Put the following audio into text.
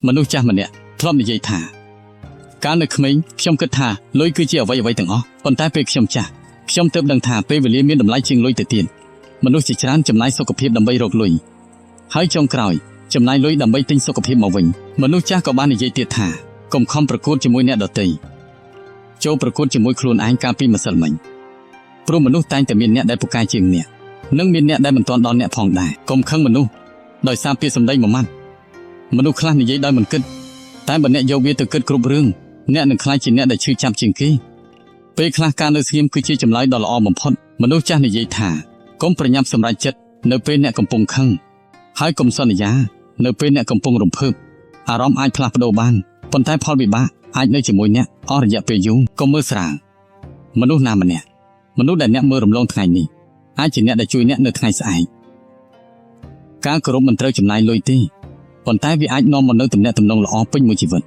មនុស្សចាស់ម្នាក់ធ្លាប់និយាយថាកាលនៅក្មេងខ្ញុំគិតថាលុយគឺជាអ្វីៗទាំងអស់ប៉ុន្តែពេលខ្ញុំចាស់ខ្ញុំទើបដឹងថាពេលវេលាមានតម្លៃជាងលុយទៅទៀតមនុស្សជាច្រើនចំណាយសុខភាពដើម្បីរកលុយហើយចុងក្រោយចំណាយលុយដើម្បីទិញសុខភាពមកវិញមនុស្សចាស់ក៏បាននិយាយទៀតថាកុំខំប្រកួតជាមួយអ្នកដទៃចូលប្រកួតជាមួយខ្លួនឯងកាលពីម្សិលមិញព្រោះមនុស្សតែងតែមានអ្នកដែលពូកែជាងអ្នកនិងមានអ្នកដែលមិនទាន់ដល់អ្នកផងដែរកុំខឹងមនុស្សដោយសារពាក្យសម្ដីមួយម៉ាត់មនុស្សខ្លះនិយាយដោយមិនគិតតែបើអ្នកយកវាទៅគិតគ្រប់រឿងអ្នកនឹងខ្លាចជាអ្នកដែលឈឺចាប់ជាងគេពេលខ្លះការនៅស្ងៀមគឺជាចម្លើយដ៏ល្អបំផុតមនុស្សចាស់និយាយថាកុំប្រញាប់សម្រេចចិត្តនៅពេលអ្នកកំពុងខឹងហើយកុំសន្យានៅពេលអ្នកកំពុងរំភើបអារម្មណ៍អាចផ្លាស់ប្ដូរបានប៉ុន្តែផលវិបាកអាចនៅជាមួយអ្នកអស់រយៈពេលយូរកុំមើលស្រាលមនុស្សណាម្នាក់មនុស្សដែលអ្នកមើលរំលងថ្ងៃនេះអាចជាអ្នកដែលជួយអ្នកនៅថ្ងៃស្អែកការគោរពមិនត្រូវចំណាយលុយទេប៉ុន្តែវាអាចនាំមកនូវទំនាក់ទំនងល្អពេញមួយជីវិត